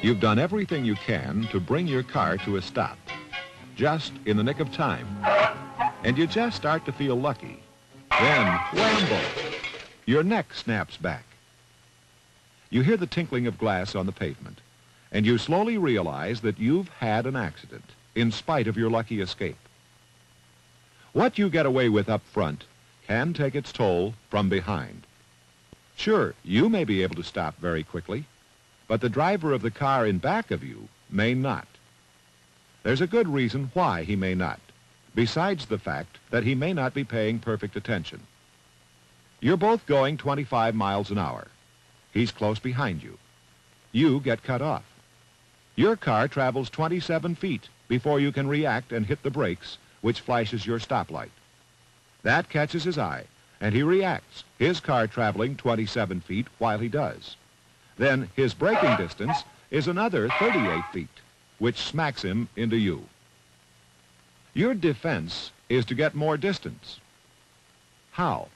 You've done everything you can to bring your car to a stop, just in the nick of time. And you just start to feel lucky. Then, whambo, your neck snaps back. You hear the tinkling of glass on the pavement, and you slowly realize that you've had an accident, in spite of your lucky escape. What you get away with up front can take its toll from behind. Sure, you may be able to stop very quickly, but the driver of the car in back of you may not. There's a good reason why he may not, besides the fact that he may not be paying perfect attention. You're both going 25 miles an hour. He's close behind you. You get cut off. Your car travels 27 feet before you can react and hit the brakes, which flashes your stoplight. That catches his eye, and he reacts, his car traveling 27 feet while he does. Then his braking distance is another 38 feet, which smacks him into you. Your defense is to get more distance. How?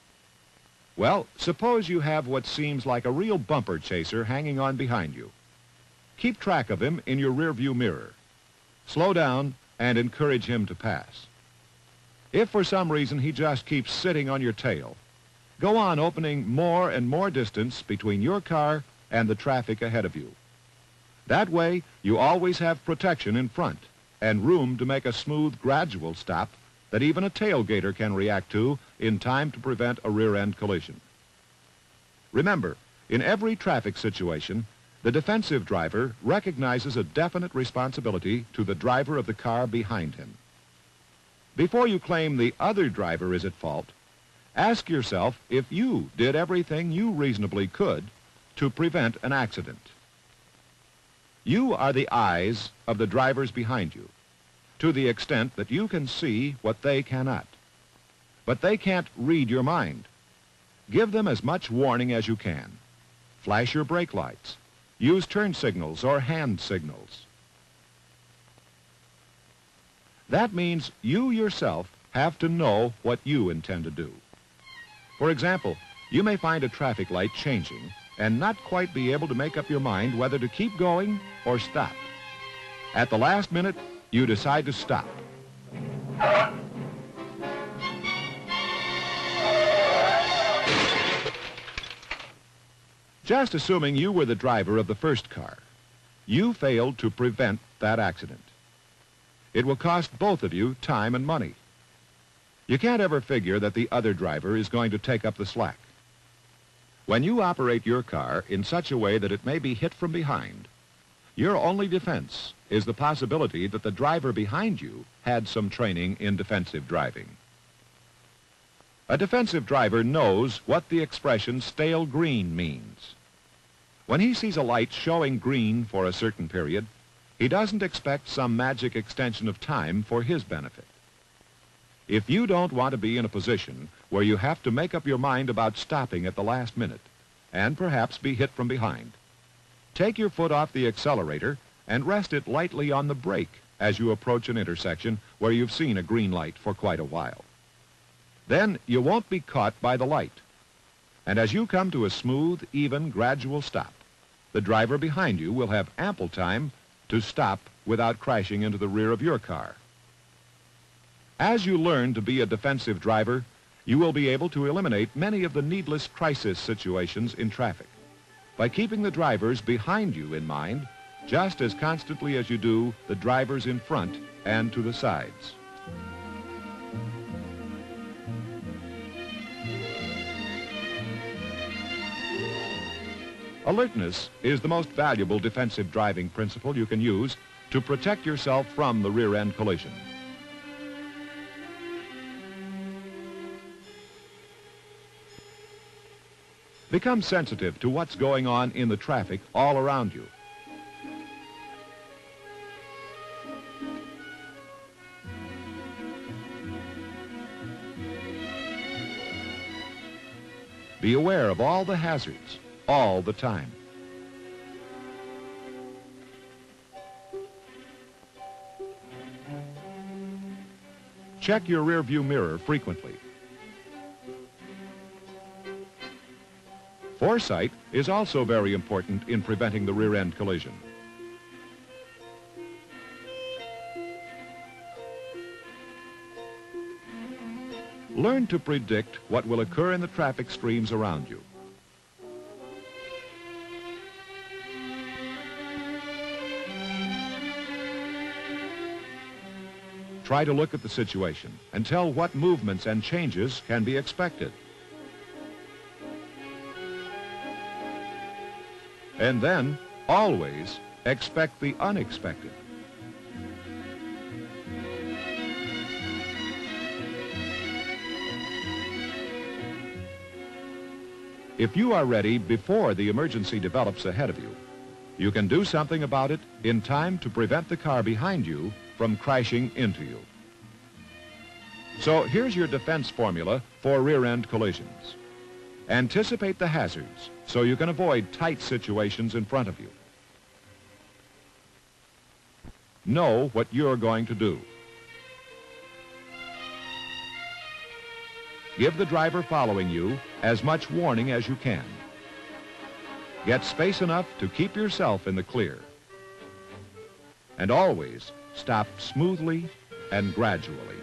Well, suppose you have what seems like a real bumper chaser hanging on behind you. Keep track of him in your rearview mirror. Slow down and encourage him to pass. If for some reason he just keeps sitting on your tail, go on opening more and more distance between your car and the traffic ahead of you. That way, you always have protection in front and room to make a smooth, gradual stop that even a tailgater can react to in time to prevent a rear-end collision. Remember, in every traffic situation, the defensive driver recognizes a definite responsibility to the driver of the car behind him. Before you claim the other driver is at fault, ask yourself if you did everything you reasonably could to prevent an accident. You are the eyes of the drivers behind you, to the extent that you can see what they cannot. But they can't read your mind. Give them as much warning as you can. Flash your brake lights. Use turn signals or hand signals. That means you yourself have to know what you intend to do. For example, you may find a traffic light changing and not quite be able to make up your mind whether to keep going or stop. At the last minute, you decide to stop. Just assuming you were the driver of the first car, you failed to prevent that accident. It will cost both of you time and money. You can't ever figure that the other driver is going to take up the slack. When you operate your car in such a way that it may be hit from behind, your only defense is the possibility that the driver behind you had some training in defensive driving. A defensive driver knows what the expression stale green means. When he sees a light showing green for a certain period, he doesn't expect some magic extension of time for his benefit. If you don't want to be in a position where you have to make up your mind about stopping at the last minute and perhaps be hit from behind, take your foot off the accelerator and rest it lightly on the brake as you approach an intersection where you've seen a green light for quite a while. Then you won't be caught by the light. And as you come to a smooth, even, gradual stop, the driver behind you will have ample time to stop without crashing into the rear of your car. As you learn to be a defensive driver, you will be able to eliminate many of the needless crisis situations in traffic by keeping the drivers behind you in mind just as constantly as you do the drivers in front and to the sides. Alertness is the most valuable defensive driving principle you can use to protect yourself from the rear-end collision. Become sensitive to what's going on in the traffic all around you. Be aware of all the hazards, all the time. Check your rearview mirror frequently. Foresight is also very important in preventing the rear-end collision. Learn to predict what will occur in the traffic streams around you. Try to look at the situation and tell what movements and changes can be expected. And then, always expect the unexpected. If you are ready before the emergency develops ahead of you, you can do something about it in time to prevent the car behind you from crashing into you. So here's your defense formula for rear-end collisions. Anticipate the hazards so you can avoid tight situations in front of you. Know what you're going to do. Give the driver following you as much warning as you can. Get space enough to keep yourself in the clear. And always stop smoothly and gradually.